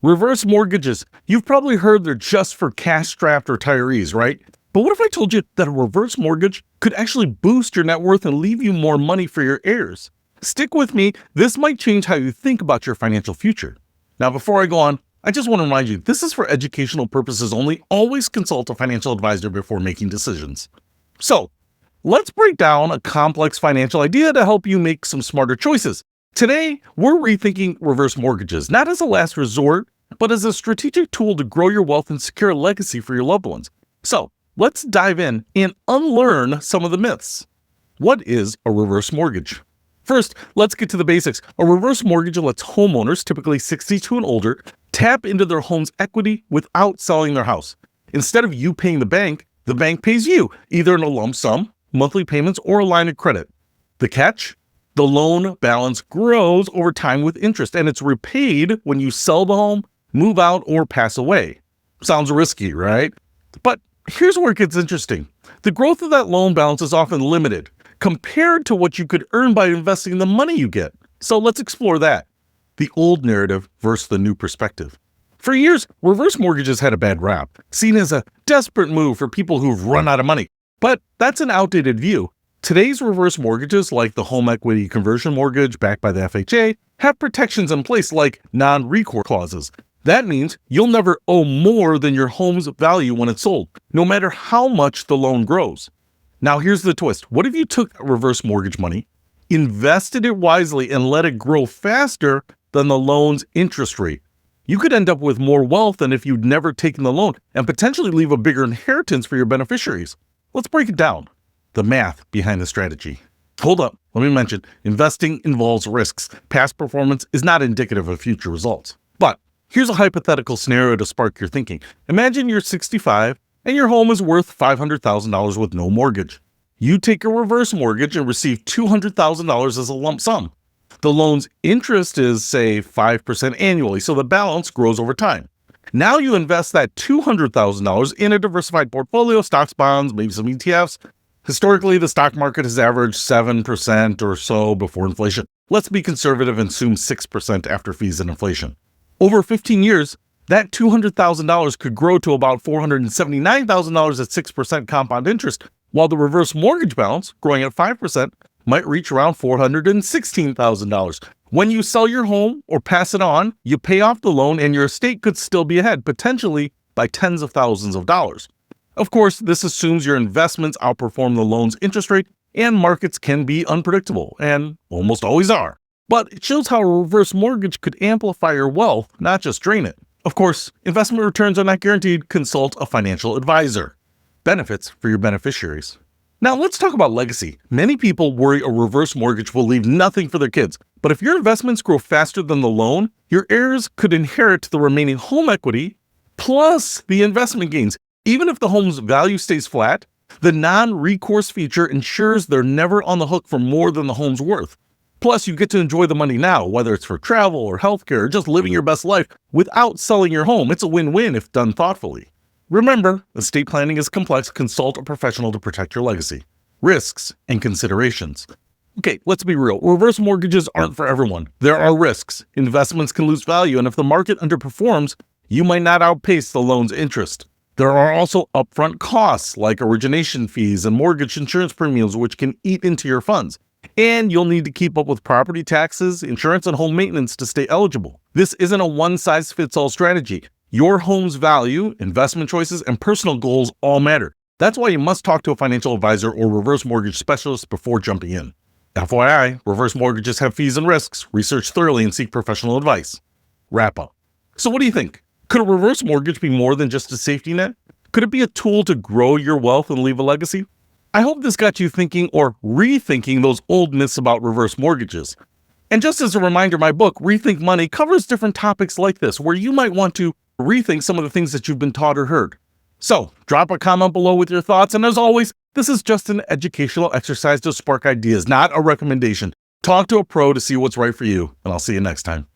Reverse mortgages. You've probably heard they're just for cash-strapped retirees, right? But what if I told you that a reverse mortgage could actually boost your net worth and leave you more money for your heirs? Stick with me. This might change how you think about your financial future. Now, before I go on, I just want to remind you, this is for educational purposes only. Always consult a financial advisor before making decisions. So, let's break down a complex financial idea to help you make some smarter choices. Today, we're rethinking reverse mortgages, not as a last resort, but as a strategic tool to grow your wealth and secure a legacy for your loved ones. So, let's dive in and unlearn some of the myths. What is a reverse mortgage? First, let's get to the basics. A reverse mortgage lets homeowners, typically 62 and older, tap into their home's equity without selling their house. Instead of you paying the bank pays you, either in a lump sum, monthly payments, or a line of credit. The catch? The loan balance grows over time with interest, and it's repaid when you sell the home, move out, or pass away. Sounds risky, right? But here's where it gets interesting. The growth of that loan balance is often limited compared to what you could earn by investing the money you get. So let's explore that. The old narrative versus the new perspective. For years, reverse mortgages had a bad rap, seen as a desperate move for people who've run out of money. But that's an outdated view. Today's reverse mortgages, like the home equity conversion mortgage backed by the FHA, have protections in place like non-recourse clauses. That means you'll never owe more than your home's value when it's sold, no matter how much the loan grows. Now here's the twist. What if you took reverse mortgage money, invested it wisely, and let it grow faster than the loan's interest rate? You could end up with more wealth than if you'd never taken the loan and potentially leave a bigger inheritance for your beneficiaries. Let's break it down. The math behind the strategy. Hold up, let me mention, investing involves risks. Past performance is not indicative of future results. But here's a hypothetical scenario to spark your thinking. Imagine you're 65 and your home is worth $500,000 with no mortgage. You take a reverse mortgage and receive $200,000 as a lump sum. The loan's interest is, say, 5% annually, so the balance grows over time. Now you invest that $200,000 in a diversified portfolio, stocks, bonds, maybe some ETFs. Historically, the stock market has averaged 7% or so before inflation. Let's be conservative and assume 6% after fees and inflation. Over 15 years, that $200,000 could grow to about $479,000 at 6% compound interest, while the reverse mortgage balance, growing at 5%, might reach around $416,000. When you sell your home or pass it on, you pay off the loan and your estate could still be ahead, potentially by tens of thousands of dollars. Of course, this assumes your investments outperform the loan's interest rate, and markets can be unpredictable, and almost always are. But it shows how a reverse mortgage could amplify your wealth, not just drain it. Of course, investment returns are not guaranteed. Consult a financial advisor. Benefits for your beneficiaries. Now let's talk about legacy. Many people worry a reverse mortgage will leave nothing for their kids. But if your investments grow faster than the loan, your heirs could inherit the remaining home equity plus the investment gains. Even if the home's value stays flat, the non-recourse feature ensures they're never on the hook for more than the home's worth. Plus, you get to enjoy the money now, whether it's for travel or healthcare or just living your best life without selling your home. It's a win-win if done thoughtfully. Remember, estate planning is complex. Consult a professional to protect your legacy. Risks and considerations. Okay, let's be real. Reverse mortgages aren't for everyone. There are risks. Investments can lose value, and if the market underperforms, you might not outpace the loan's interest. There are also upfront costs like origination fees and mortgage insurance premiums, which can eat into your funds. And you'll need to keep up with property taxes, insurance, and home maintenance to stay eligible. This isn't a one-size-fits-all strategy. Your home's value, investment choices, and personal goals all matter. That's why you must talk to a financial advisor or reverse mortgage specialist before jumping in. FYI, reverse mortgages have fees and risks. Research thoroughly and seek professional advice. Wrap up. So what do you think? Could a reverse mortgage be more than just a safety net? Could it be a tool to grow your wealth and leave a legacy? I hope this got you thinking or rethinking those old myths about reverse mortgages. And just as a reminder, my book, Rethink Money, covers different topics like this, where you might want to rethink some of the things that you've been taught or heard. So drop a comment below with your thoughts. And as always, this is just an educational exercise to spark ideas, not a recommendation. Talk to a pro to see what's right for you, and I'll see you next time.